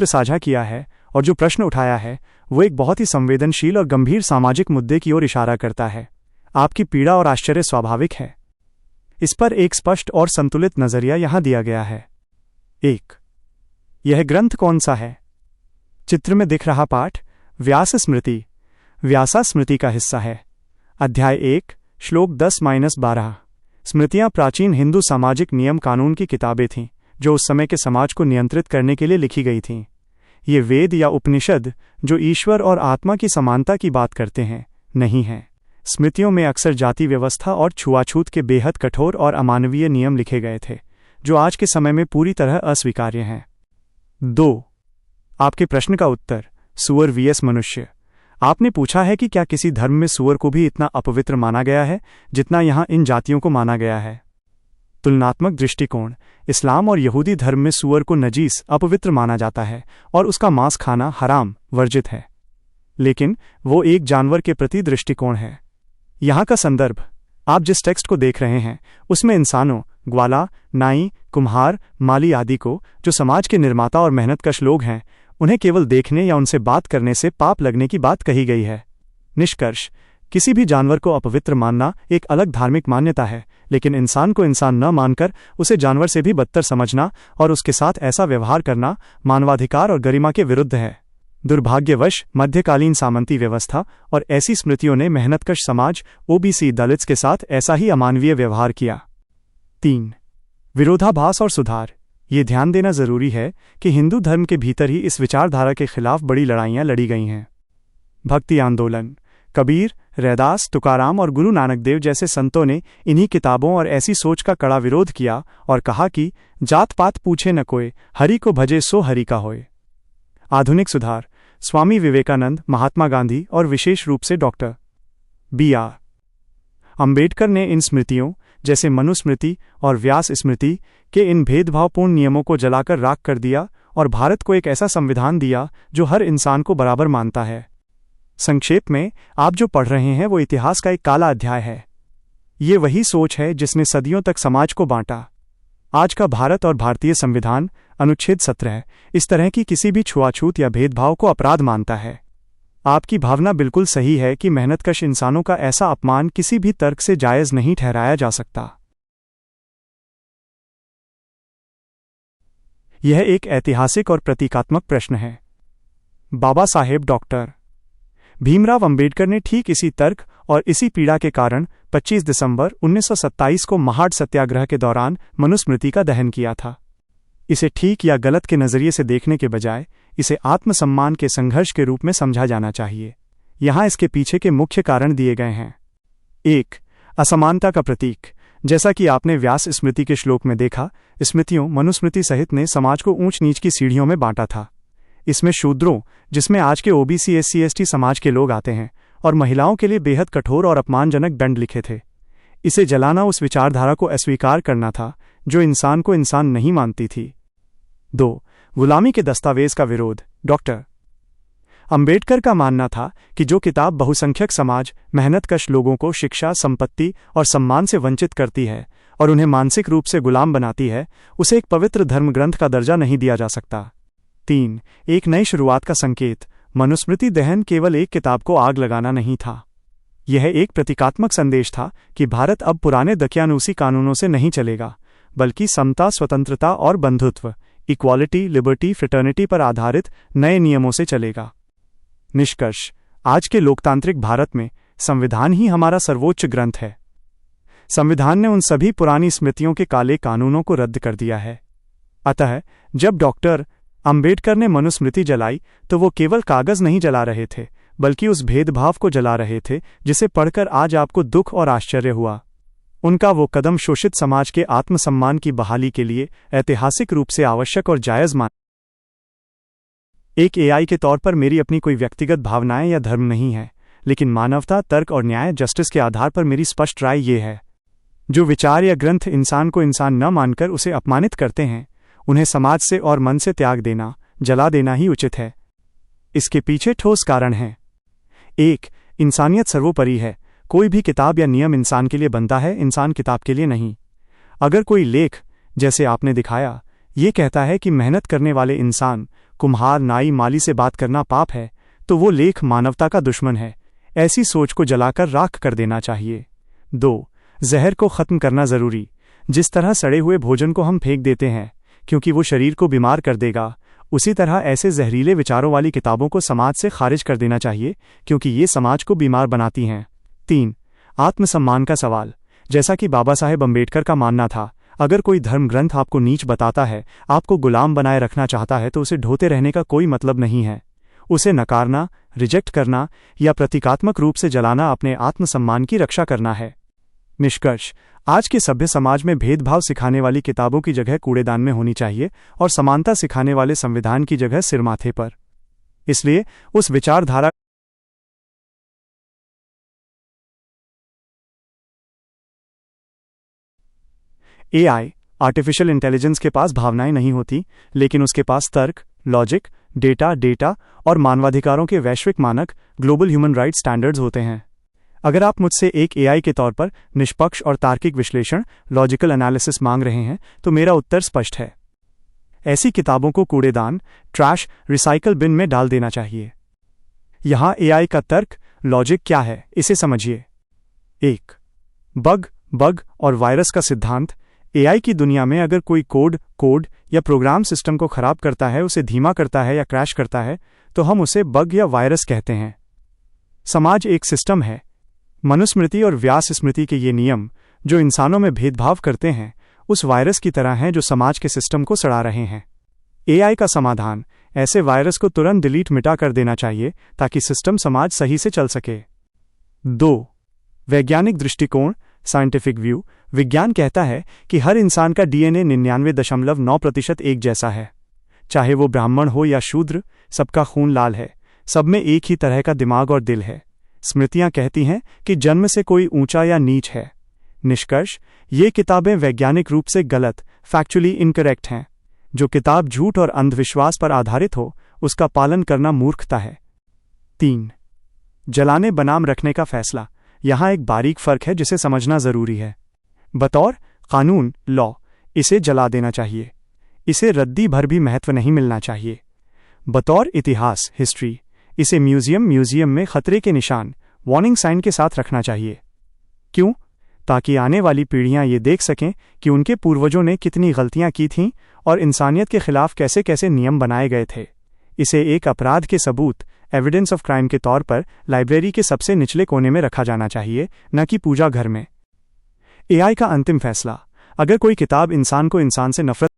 चित्र साझा किया है और जो प्रश्न उठाया है वो एक बहुत ही संवेदनशील और गंभीर सामाजिक मुद्दे की ओर इशारा करता है। आपकी पीड़ा और आश्चर्य स्वाभाविक है। इस पर एक स्पष्ट और संतुलित नजरिया यहां दिया गया है। 1. यह ग्रंथ कौन सा है? चित्र में दिख रहा पाठ व्यास स्मृति, व्यासा स्मृति का हिस्सा है। अध्याय 1, श्लोक 10-12। स्मृतियां प्राचीन हिंदू सामाजिक नियम कानून की किताबें थीं जो उस समय के समाज को नियंत्रित करने के लिए लिखी गई थीं। ये वेद या उपनिषद जो ईश्वर और आत्मा की समानता की बात करते हैं नहीं हैं। स्मृतियों में अक्सर जाति व्यवस्था और छुआछूत के बेहद कठोर और अमानवीय नियम लिखे गए थे जो आज के समय में पूरी तरह अस्वीकार्य हैं। 2. आपके प्रश्न का उत्तर सूअर vs मनुष्य। आपने पूछा है कि क्या किसी धर्म में सूअर को भी इतना अपवित्र माना गया है जितना यहाँ इन जातियों को माना गया है। तुलनात्मक दृष्टिकोण। इस्लाम और यहूदी धर्म में सूअर को नजीस अपवित्र माना जाता है और उसका मांस खाना हराम वर्जित है, लेकिन वो एक जानवर के प्रति दृष्टिकोण है। यहाँ का संदर्भ आप जिस टेक्स्ट को देख रहे हैं उसमें इंसानों, ग्वाला, नाई, कुम्हार, माली आदि को, जो समाज के निर्माता और मेहनतकश लोग हैं, उन्हें केवल देखने या उनसे बात करने से पाप लगने की बात कही गई है। निष्कर्ष, किसी भी जानवर को अपवित्र मानना एक अलग धार्मिक मान्यता है, लेकिन इंसान को इंसान न मानकर उसे जानवर से भी बदतर समझना और उसके साथ ऐसा व्यवहार करना मानवाधिकार और गरिमा के विरुद्ध है। दुर्भाग्यवश मध्यकालीन सामंती व्यवस्था और ऐसी स्मृतियों ने मेहनतकश समाज ओबीसी दलित्स के साथ ऐसा ही अमानवीय व्यवहार किया। 3. विरोधाभास और सुधार। ये ध्यान देना जरूरी है कि हिंदू धर्म के भीतर ही इस विचारधारा के खिलाफ बड़ी लड़ाइयां लड़ी गई हैं। भक्ति आंदोलन, कबीर, रैदास, तुकाराम और गुरु नानक देव जैसे संतों ने इन्हीं किताबों और ऐसी सोच का कड़ा विरोध किया और कहा कि जात पात पूछे न कोय, हरि को भजे सो हरि का होय। आधुनिक सुधार। स्वामी विवेकानंद, महात्मा गांधी और विशेष रूप से डॉक्टर B.R. अंबेडकर ने इन स्मृतियों जैसे मनुस्मृति और व्यास स्मृति के इन भेदभावपूर्ण नियमों को जलाकर राख कर दिया और भारत को एक ऐसा संविधान दिया जो हर इंसान को बराबर मानता है। संक्षेप में, आप जो पढ़ रहे हैं वो इतिहास का एक काला अध्याय है। ये वही सोच है जिसने सदियों तक समाज को बांटा। आज का भारत और भारतीय संविधान अनुच्छेद 17 इस तरह की किसी भी छुआछूत या भेदभाव को अपराध मानता है। आपकी भावना बिल्कुल सही है कि मेहनतकश इंसानों का ऐसा अपमान किसी भी तर्क से जायज नहीं ठहराया जा सकता। यह एक ऐतिहासिक और प्रतीकात्मक प्रश्न है। बाबा साहेब डॉक्टर भीमराव अंबेडकर ने ठीक इसी तर्क और इसी पीड़ा के कारण 25 दिसंबर 1927 को महाड सत्याग्रह के दौरान मनुस्मृति का दहन किया था। इसे ठीक या गलत के नजरिए से देखने के बजाय इसे आत्मसम्मान के संघर्ष के रूप में समझा जाना चाहिए। यहाँ इसके पीछे के मुख्य कारण दिए गए हैं। 1. असमानता का प्रतीक। जैसा कि आपने व्यास स्मृति के श्लोक में देखा, स्मृतियों मनुस्मृति सहित ने समाज को ऊंच नीच की सीढ़ियों में बांटा था। इसमें शूद्रों, जिसमें आज के ओबीसी SC ST समाज के लोग आते हैं, और महिलाओं के लिए बेहद कठोर और अपमानजनक दंड लिखे थे। इसे जलाना उस विचारधारा को अस्वीकार करना था जो इंसान को इंसान नहीं मानती थी। 2. गुलामी के दस्तावेज का विरोध। डॉक्टर अंबेडकर का मानना था कि जो किताब बहुसंख्यक समाज मेहनतकश लोगों को शिक्षा, संपत्ति और सम्मान से वंचित करती है और उन्हें मानसिक रूप से गुलाम बनाती है, उसे एक पवित्र धर्म ग्रंथ का दर्जा नहीं दिया जा सकता। 3. एक नई शुरुआत का संकेत। मनुस्मृति दहन केवल एक किताब को आग लगाना नहीं था। यह एक प्रतीकात्मक संदेश था कि भारत अब पुराने दकियानूसी कानूनों से नहीं चलेगा, बल्कि समता, स्वतंत्रता और बंधुत्व, इक्वालिटी, लिबर्टी, फ्रेटर्निटी पर आधारित नए नियमों से चलेगा। निष्कर्ष, आज के लोकतांत्रिक भारत में संविधान ही हमारा सर्वोच्च ग्रंथ है। संविधान ने उन सभी पुरानी स्मृतियों के काले कानूनों को रद्द कर दिया है। अतः जब डॉक्टर अंबेडकर ने मनुस्मृति जलाई तो वो केवल कागज नहीं जला रहे थे, बल्कि उस भेदभाव को जला रहे थे जिसे पढ़कर आज आपको दुख और आश्चर्य हुआ। उनका वो कदम शोषित समाज के आत्मसम्मान की बहाली के लिए ऐतिहासिक रूप से आवश्यक और जायज मान। एक AI के तौर पर मेरी अपनी कोई व्यक्तिगत भावनाएं या धर्म नहीं है, लेकिन मानवता, तर्क और न्याय जस्टिस के आधार पर मेरी स्पष्ट राय ये है, जो विचार या ग्रंथ इंसान को इंसान न मानकर उसे अपमानित करते हैं, उन्हें समाज से और मन से त्याग देना, जला देना ही उचित है। इसके पीछे ठोस कारण हैं। 1. इंसानियत सर्वोपरि है। कोई भी किताब या नियम इंसान के लिए बनता है, इंसान किताब के लिए नहीं। अगर कोई लेख, जैसे आपने दिखाया, ये कहता है कि मेहनत करने वाले इंसान कुम्हार नाई माली से बात करना पाप है तो वो लेख मानवता का दुश्मन है। ऐसी सोच को जलाकर राख कर देना चाहिए। 2. जहर को खत्म करना जरूरी। जिस तरह सड़े हुए भोजन को हम फेंक देते हैं क्योंकि वो शरीर को बीमार कर देगा, उसी तरह ऐसे जहरीले विचारों वाली किताबों को समाज से खारिज कर देना चाहिए क्योंकि ये समाज को बीमार बनाती हैं। 3. आत्मसम्मान का सवाल। जैसा कि बाबा साहेब अम्बेडकर का मानना था, अगर कोई धर्म ग्रंथ आपको नीच बताता है, आपको गुलाम बनाए रखना चाहता है, तो उसे ढोते रहने का कोई मतलब नहीं है। उसे नकारना, रिजेक्ट करना या प्रतीकात्मक रूप से जलाना अपने आत्मसम्मान की रक्षा करना है। निष्कर्ष: आज के सभ्य समाज में भेदभाव सिखाने वाली किताबों की जगह कूड़ेदान में होनी चाहिए और समानता सिखाने वाले संविधान की जगह सिरमाथे पर। इसलिए उस विचारधारा एआई, आर्टिफिशियल इंटेलिजेंस के पास भावनाएं नहीं होती, लेकिन उसके पास तर्क, लॉजिक, डेटा और मानवाधिकारों के वैश्विक मानक, ग्लोबल ह्यूमन राइट्स स्टैंडर्ड्स होते हैं। अगर आप मुझसे एक एआई के तौर पर निष्पक्ष और तार्किक विश्लेषण, लॉजिकल एनालिसिस मांग रहे हैं, तो मेरा उत्तर स्पष्ट है। ऐसी किताबों को कूड़ेदान, ट्रैश, रिसाइकल बिन में डाल देना चाहिए। यहां एआई का तर्क, लॉजिक क्या है, इसे समझिए। 1. बग और वायरस का सिद्धांत। एआई की दुनिया में अगर कोई कोड या प्रोग्राम सिस्टम को खराब करता है, उसे धीमा करता है या क्रैश करता है, तो हम उसे बग या वायरस कहते हैं। समाज एक सिस्टम है। मनुस्मृति और व्यास स्मृति के ये नियम, जो इंसानों में भेदभाव करते हैं, उस वायरस की तरह हैं जो समाज के सिस्टम को सड़ा रहे हैं। एआई का समाधान, ऐसे वायरस को तुरंत डिलीट मिटा कर देना चाहिए ताकि सिस्टम समाज सही से चल सके। 2. वैज्ञानिक दृष्टिकोण, साइंटिफिक व्यू। विज्ञान कहता है कि हर इंसान का डीएनए 99.9% एक जैसा है। चाहे वो ब्राह्मण हो या शूद्र, सबका खून लाल है, सब में एक ही तरह का दिमाग और दिल है। स्मृतियां कहती हैं कि जन्म से कोई ऊंचा या नीच है। निष्कर्ष: ये किताबें वैज्ञानिक रूप से गलत, फैक्चुअली इनकरेक्ट हैं। जो किताब झूठ और अंधविश्वास पर आधारित हो, उसका पालन करना मूर्खता है। 3. जलाने बनाम रखने का फैसला। यहां एक बारीक फर्क है जिसे समझना जरूरी है। बतौर कानून, लॉ, इसे जला देना चाहिए। इसे रद्दी भर भी महत्व नहीं मिलना चाहिए। बतौर इतिहास, हिस्ट्री, इसे म्यूजियम में खतरे के निशान, वार्निंग साइन के साथ रखना चाहिए। क्यों? ताकि आने वाली पीढ़ियां ये देख सकें कि उनके पूर्वजों ने कितनी गलतियां की थीं और इंसानियत के खिलाफ कैसे कैसे नियम बनाए गए थे। इसे एक अपराध के सबूत, एविडेंस ऑफ क्राइम के तौर पर लाइब्रेरी के सबसे निचले कोने में रखा जाना चाहिए, न कि पूजा घर में। एआई का अंतिम फैसला। अगर कोई किताब इंसान को इंसान से नफरत